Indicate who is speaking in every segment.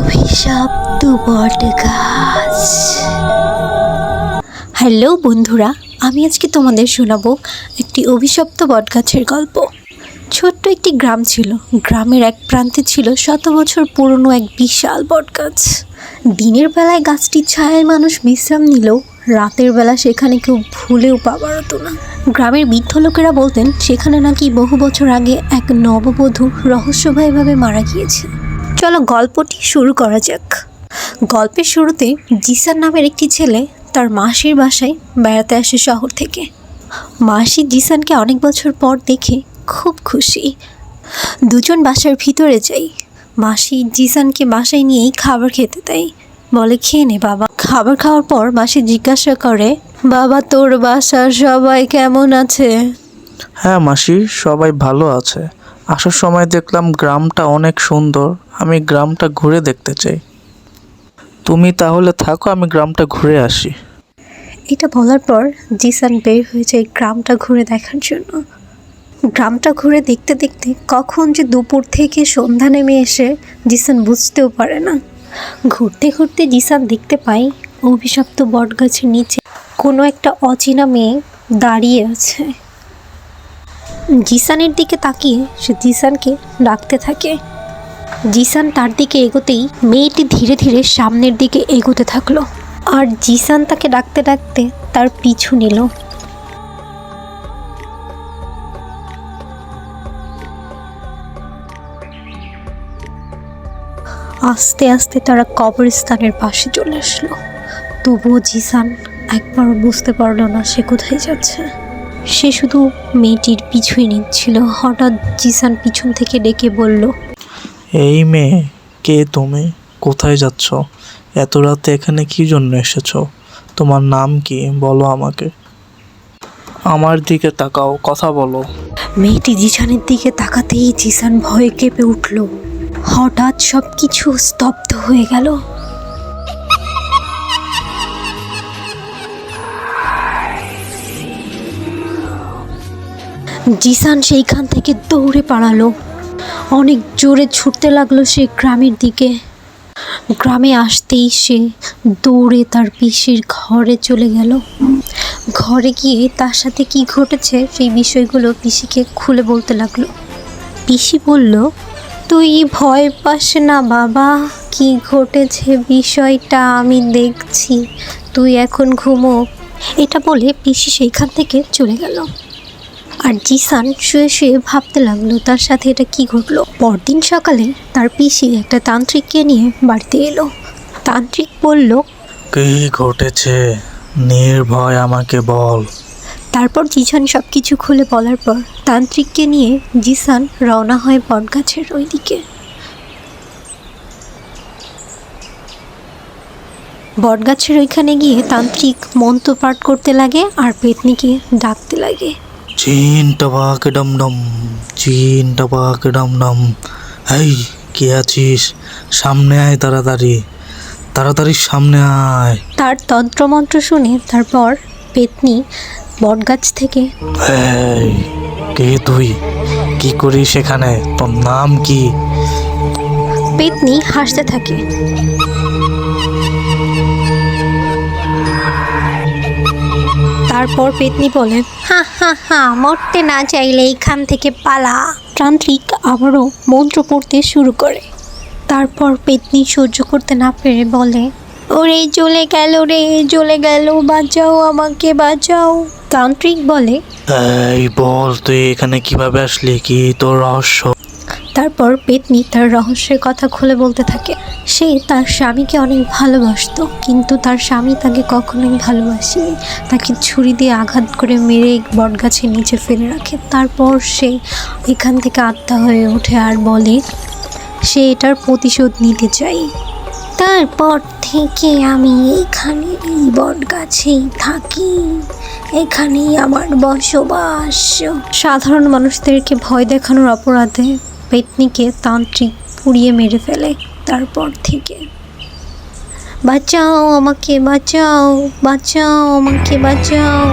Speaker 1: অভিশপ্ত বটগাছ। হ্যালো বন্ধুরা, আমি আজকে তোমাদের শোনাবো একটি অভিশপ্ত বটগাছের গল্প। ছোট্ট একটি গ্রাম ছিল। গ্রামের এক প্রান্তে ছিল শত বছর পুরনো এক বিশাল বটগাছ। দিনের বেলায় গাছটির ছায়ায় মানুষ বিশ্রাম নিলেও রাতের বেলা সেখানে কেউ ভুলেও পা বাড়াতো না। গ্রামের বৃদ্ধ লোকেরা বলতেন সেখানে নাকি বহু বছর আগে এক নববধূ রহস্যময়ভাবে মারা গিয়েছে। চলো গল্পটি শুরু করা যাক। গল্পের শুরুতে জিসান নামের একটি ছেলে তার মাসির বাসায় বেড়াতে আসে শহর থেকে। মাসি জিসানকে অনেক বছর পর দেখে খুব খুশি। দুজন বাসার ভিতরে যাই। মাসি জিসানকে বাসায় নিয়েই খাবার খেতে দেয়, বলে খেয়ে নে বাবা। খাবার খাওয়ার পর মাসি জিজ্ঞাসা করে, বাবা তোর বাসার সবাই কেমন আছে?
Speaker 2: হ্যাঁ মাসি, সবাই ভালো আছে। আসার সময় দেখলাম গ্রামটা অনেক সুন্দর, আমি গ্রামটা ঘুরে দেখতে চাই। তুমি তাহলে থাকো, আমি গ্রামটা ঘুরে আসি।
Speaker 1: এটা বলার পর জিসান বের হয়ে যায় গ্রামটা ঘুরে দেখার জন্য। গ্রামটা ঘুরে দেখতে দেখতে কখন যে দুপুর থেকে সন্ধ্যা নেমে এসে জিসান বুঝতেও পারে না। ঘুরতে ঘুরতে জিসান দেখতে পায় অভিশপ্ত বটগাছের নিচে কোনো একটা অচেনা মেয়ে দাঁড়িয়ে আছে। জিসানের দিকে তাকিয়ে সে জিসানকে ডাকতে থাকে। জিসান তার দিকে এগোতেই মেয়েটি ধীরে ধীরে সামনের দিকে এগোতে থাকলো, আর জিসান তাকে ডাকতে ডাকতে তার পিছু নিল। আস্তে আস্তে তারা কবরস্থানের পাশে চলে আসলো। তবুও জিসান একবারও বুঝতে পারলো না সে কোথায় যাচ্ছে। সে শুধু মেয়েটির পিছুই নিচ্ছিল। হঠাৎ জিসান পিছন থেকে ডেকে বলল,
Speaker 2: এই মেয়ে, কে তুমি? কোথায় যাচ্ছ? এত রাতে এখানে কি জন্য এসেছো? তোমার নাম কি বলো আমাকে। আমার দিকে তাকাও, কথা বলো।
Speaker 1: মেয়েটি জিসানের দিকে তাকাতেই জিসান ভয়ে কেঁপে উঠল। হঠাৎ সব কিছু স্তব্ধ হয়ে গেল। জিসান সেইখান থেকে দৌড়ে পালালো। অনেক জোরে ছুটতে লাগলো সে গ্রামের দিকে। গ্রামে আসতেই সে দৌড়ে তার পিসির ঘরে চলে গেল। ঘরে গিয়ে তার সাথে কি ঘটেছে সেই বিষয়গুলো পিসিকে খুলে বলতে লাগলো। পিসি বলল, তুই ভয় পাস না বাবা, কি ঘটেছে বিষয়টা আমি দেখছি, তুই এখন ঘুমো। এটা বলে পিসি সেইখান থেকে চলে গেল। আর জিসান শুয়ে শুয়ে ভাবতে লাগলো তার সাথে এটা কি ঘটলো। পরদিন সকালে তার পিসি একটা তান্ত্রিককে নিয়ে বাড়িতে এলো। তান্ত্রিক বলল,
Speaker 2: কি ঘটেছে নির্ভয় আমাকে বল।
Speaker 1: তারপর জিসান সব কিছু খুলে বলার পর তান্ত্রিককে নিয়ে জিসান রওনা হয় বটগাছের ওই দিকে। বটগাছের ওইখানে গিয়ে তান্ত্রিক মন্ত্র পাঠ করতে লাগে আর পেতনিকে ডাকতে লাগে।
Speaker 2: চিন টবাক ডমডম, চিন টবাক ডমডম। এই কে আছিস? সামনে আয়, তাড়াতাড়ি তাড়াতাড়ি সামনে আয়।
Speaker 1: তার তন্ত্রমন্ত্র শুনে তারপর পেতনি বটগাছ থেকে,
Speaker 2: এই কে তুই? কি করিস এখানে? তোর নাম কি?
Speaker 1: পেতনি হাসতে থাকে। তারপর পেতনি বলে, হা হা হা, মরতে না চাইলে এইখান থেকে পালা। তান্ত্রিক আবারও মন্ত্র পড়তে শুরু করে। তারপর পেতনি সহ্য করতে না পেরে বলে, ওরে জ্বলে গেল রে, জ্বলে গেল, বাঁচাও আমাকে বাঁচাও। তান্ত্রিক বলে,
Speaker 2: এই বল, তুই এখানে কিভাবে আসলি? কি তোর রহস্য?
Speaker 1: তারপর পেতনি তার রহস্যের কথা খুলে বলতে থাকে। সে তার স্বামীকে অনেক ভালোবাসতো, কিন্তু তার স্বামী তাকে কখনোই ভালোবাসেনি। তাকে ছুরি দিয়ে আঘাত করে মেরে বটগাছের নিচে ফেলে রাখে। তারপর সে এখান থেকে আত্মা হয়ে ওঠে আর বলে সে এটার প্রতিশোধ নিতে চাই। তারপর থেকে আমি এখানে এই বটগাছেই থাকি, এখানেই আমার বসবাস। সাধারণ মানুষদেরকে ভয় দেখানোর অপরাধে পেতনিকে তান্ত্রিক পুড়িয়ে মেরে ফেলে। তারপর থেকে বাঁচাও আমাকে বাঁচাও, বাঁচাও আমাকে বাঁচাও।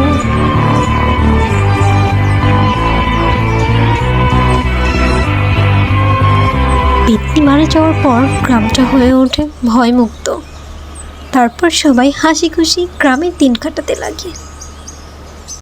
Speaker 1: পেতনি মারা যাওয়ার পর গ্রামটা হয়ে ওঠে ভয়মুক্ত। তারপর সবাই হাসি খুশি গ্রামের দিন কাটাতে লাগে।